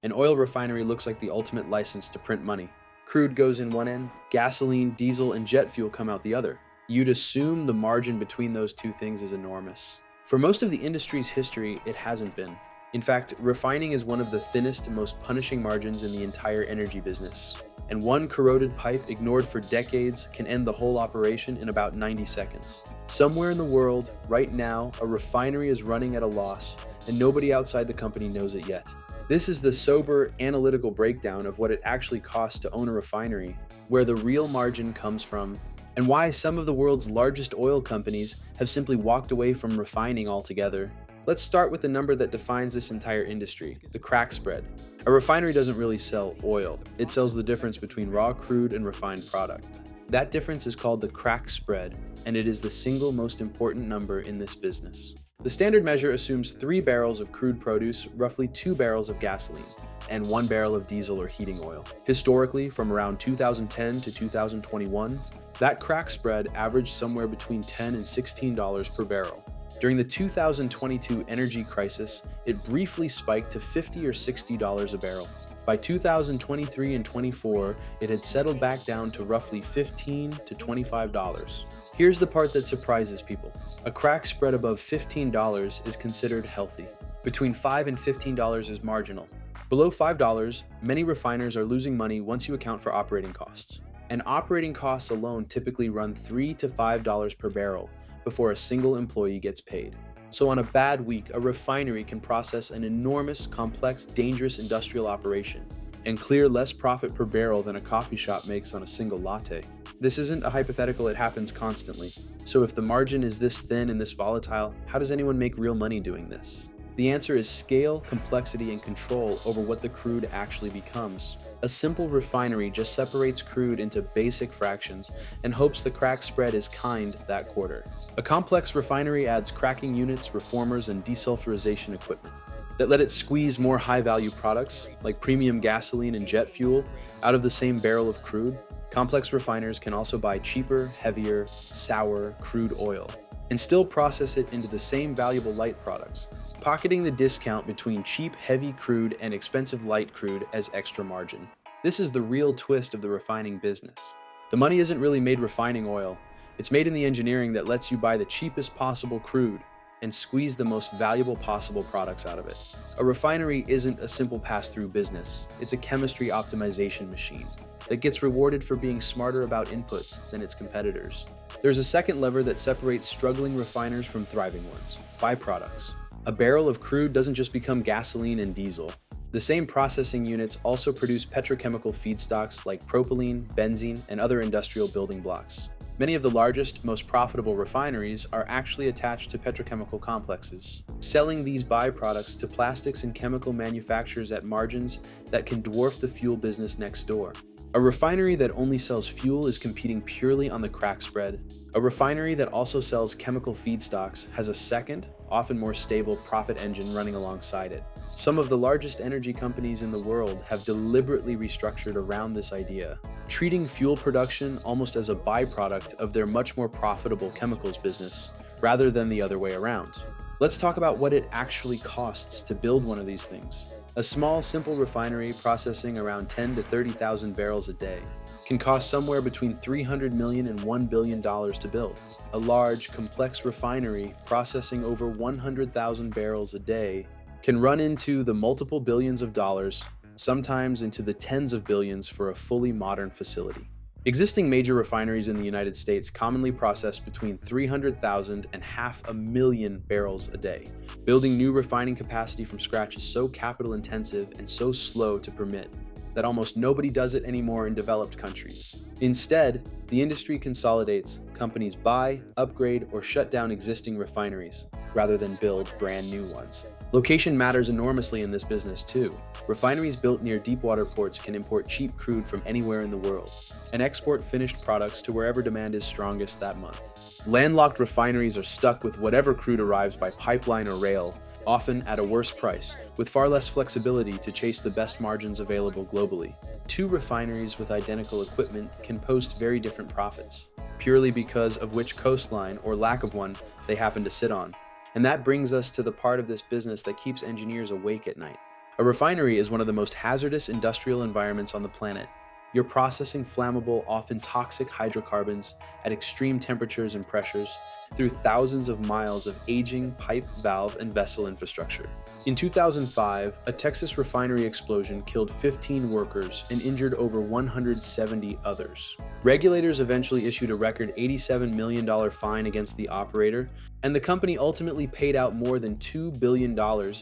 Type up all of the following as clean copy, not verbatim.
An oil refinery looks like the ultimate license to print money. Crude goes in one end, gasoline, diesel, and jet fuel come out the other. You'd assume the margin between those two things is enormous. For most of the industry's history, it hasn't been. In fact, refining is one of the thinnest and most punishing margins in the entire energy business. And one corroded pipe ignored for decades can end the whole operation in about 90 seconds. Somewhere in the world, right now, a refinery is running at a loss, and nobody outside the company knows it yet. This is the sober, analytical breakdown of what it actually costs to own a refinery, where the real margin comes from, and why some of the world's largest oil companies have simply walked away from refining altogether. Let's start with the number that defines this entire industry, the crack spread. A refinery doesn't really sell oil, it sells the difference between raw crude and refined product. That difference is called the crack spread, and it is the single most important number in this business. The standard measure assumes 3 barrels of crude produce, roughly 2 barrels of gasoline, and 1 barrel of diesel or heating oil. Historically, from around 2010 to 2021, that crack spread averaged somewhere between $10 and $16 per barrel. During the 2022 energy crisis, it briefly spiked to $50 or $60 a barrel. By 2023 and 24, it had settled back down to roughly $15 to $25. Here's the part that surprises people. A crack spread above $15 is considered healthy. Between $5 and $15 is marginal. Below $5, many refiners are losing money once you account for operating costs. And operating costs alone typically run $3 to $5 per barrel before a single employee gets paid. So on a bad week, a refinery can process an enormous, complex, dangerous industrial operation and clear less profit per barrel than a coffee shop makes on a single latte. This isn't a hypothetical, it happens constantly. So if the margin is this thin and this volatile, how does anyone make real money doing this? The answer is scale, complexity, and control over what the crude actually becomes. A simple refinery just separates crude into basic fractions and hopes the crack spread is kind that quarter. A complex refinery adds cracking units, reformers, and desulfurization equipment that let it squeeze more high-value products, like premium gasoline and jet fuel, out of the same barrel of crude. Complex refiners can also buy cheaper, heavier, sour crude oil and still process it into the same valuable light products, pocketing the discount between cheap, heavy crude and expensive light crude as extra margin. This is the real twist of the refining business. The money isn't really made refining oil, it's made in the engineering that lets you buy the cheapest possible crude and squeeze the most valuable possible products out of it. A refinery isn't a simple pass-through business, it's a chemistry optimization machine that gets rewarded for being smarter about inputs than its competitors. There's a second lever that separates struggling refiners from thriving ones: byproducts. A barrel of crude doesn't just become gasoline and diesel. The same processing units also produce petrochemical feedstocks like propylene, benzene, and other industrial building blocks. Many of the largest, most profitable refineries are actually attached to petrochemical complexes, selling these byproducts to plastics and chemical manufacturers at margins that can dwarf the fuel business next door. A refinery that only sells fuel is competing purely on the crack spread. A refinery that also sells chemical feedstocks has a second, often more stable profit engine running alongside it. Some of the largest energy companies in the world have deliberately restructured around this idea, treating fuel production almost as a byproduct of their much more profitable chemicals business, rather than the other way around. Let's talk about what it actually costs to build one of these things. A small, simple refinery processing around 10 to 30,000 barrels a day can cost somewhere between $300 million and $1 billion to build. A large, complex refinery processing over 100,000 barrels a day can run into the multiple billions of dollars, sometimes into the tens of billions for a fully modern facility. Existing major refineries in the United States commonly process between 300,000 and 500,000 barrels a day. Building new refining capacity from scratch is so capital intensive and so slow to permit that almost nobody does it anymore in developed countries. Instead, the industry consolidates. Companies buy, upgrade, or shut down existing refineries rather than build brand new ones. Location matters enormously in this business too. Refineries built near deepwater ports can import cheap crude from anywhere in the world and export finished products to wherever demand is strongest that month. Landlocked refineries are stuck with whatever crude arrives by pipeline or rail, often at a worse price, with far less flexibility to chase the best margins available globally. Two refineries with identical equipment can post very different profits, purely because of which coastline or lack of one they happen to sit on. And that brings us to the part of this business that keeps engineers awake at night. A refinery is one of the most hazardous industrial environments on the planet. You're processing flammable, often toxic hydrocarbons at extreme temperatures and pressures through thousands of miles of aging pipe, valve, and vessel infrastructure. In 2005, a Texas refinery explosion killed 15 workers and injured over 170 others. Regulators eventually issued a record $87 million fine against the operator, and the company ultimately paid out more than $2 billion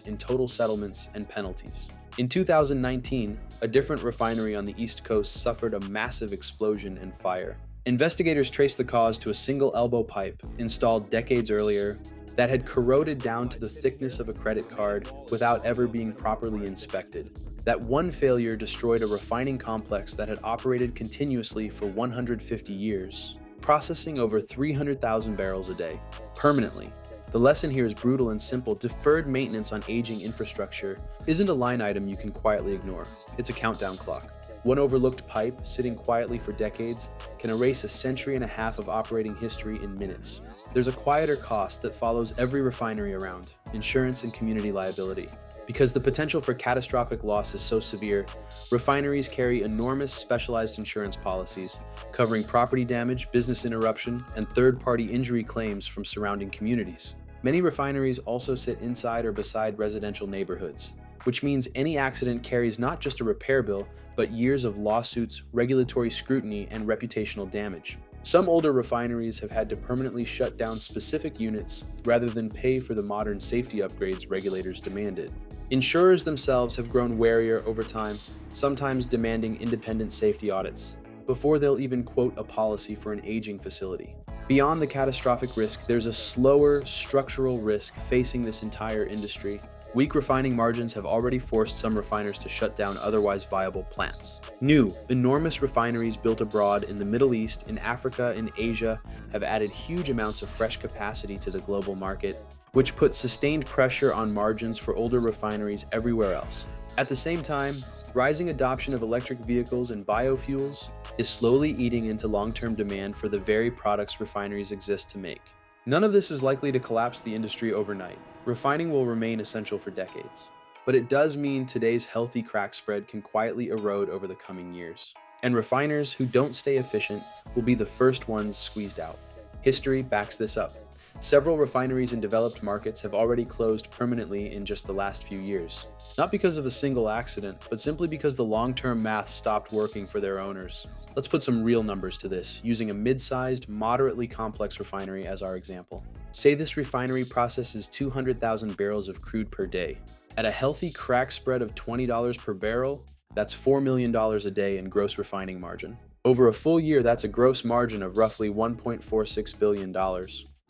in total settlements and penalties. In 2019, a different refinery on the East Coast suffered a massive explosion and fire. Investigators traced the cause to a single elbow pipe installed decades earlier that had corroded down to the thickness of a credit card without ever being properly inspected. That one failure destroyed a refining complex that had operated continuously for 150 years, processing over 300,000 barrels a day, permanently. The lesson here is brutal and simple. Deferred maintenance on aging infrastructure isn't a line item you can quietly ignore. It's a countdown clock. One overlooked pipe, sitting quietly for decades, can erase a century and a half of operating history in minutes. There's a quieter cost that follows every refinery around: insurance and community liability. Because the potential for catastrophic loss is so severe, refineries carry enormous specialized insurance policies covering property damage, business interruption, and third-party injury claims from surrounding communities. Many refineries also sit inside or beside residential neighborhoods, which means any accident carries not just a repair bill, but years of lawsuits, regulatory scrutiny, and reputational damage. Some older refineries have had to permanently shut down specific units rather than pay for the modern safety upgrades regulators demanded. Insurers themselves have grown warier over time, sometimes demanding independent safety audits before they'll even quote a policy for an aging facility. Beyond the catastrophic risk, there's a slower, structural risk facing this entire industry. Weak refining margins have already forced some refiners to shut down otherwise viable plants. New, enormous refineries built abroad in the Middle East, in Africa, and Asia have added huge amounts of fresh capacity to the global market, which puts sustained pressure on margins for older refineries everywhere else. At the same time, rising adoption of electric vehicles and biofuels is slowly eating into long-term demand for the very products refineries exist to make. None of this is likely to collapse the industry overnight. Refining will remain essential for decades. But it does mean today's healthy crack spread can quietly erode over the coming years. And refiners who don't stay efficient will be the first ones squeezed out. History backs this up. Several refineries in developed markets have already closed permanently in just the last few years. Not because of a single accident, but simply because the long-term math stopped working for their owners. Let's put some real numbers to this, using a mid-sized, moderately complex refinery as our example. Say this refinery processes 200,000 barrels of crude per day. At a healthy crack spread of $20 per barrel, that's $4 million a day in gross refining margin. Over a full year, that's a gross margin of roughly $1.46 billion.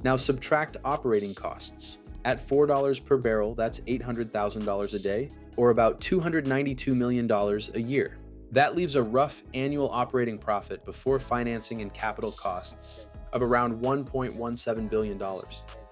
Now subtract operating costs. At $4 per barrel, that's $800,000 a day, or about $292 million a year. That leaves a rough annual operating profit before financing and capital costs of around $1.17 billion.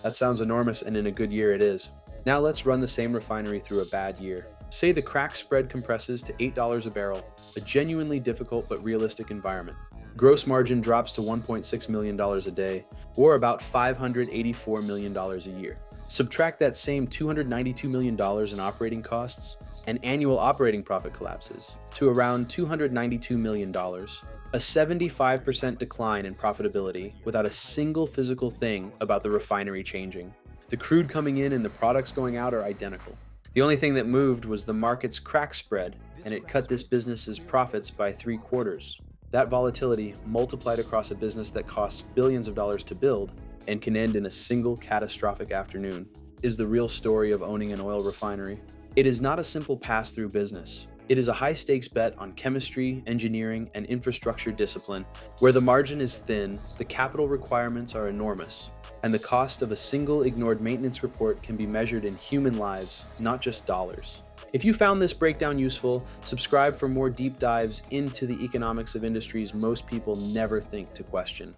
That sounds enormous, and in a good year it is. Now let's run the same refinery through a bad year. Say the crack spread compresses to $8 a barrel, a genuinely difficult but realistic environment. Gross margin drops to $1.6 million a day, or about $584 million a year. Subtract that same $292 million in operating costs, and annual operating profit collapses to around $292 million, a 75% decline in profitability without a single physical thing about the refinery changing. The crude coming in and the products going out are identical. The only thing that moved was the market's crack spread, and it cut this business's profits by 3/4. That volatility, multiplied across a business that costs billions of dollars to build and can end in a single catastrophic afternoon, is the real story of owning an oil refinery. It is not a simple pass-through business. It is a high-stakes bet on chemistry, engineering, and infrastructure discipline, where the margin is thin, the capital requirements are enormous, and the cost of a single ignored maintenance report can be measured in human lives, not just dollars. If you found this breakdown useful, subscribe for more deep dives into the economics of industries most people never think to question.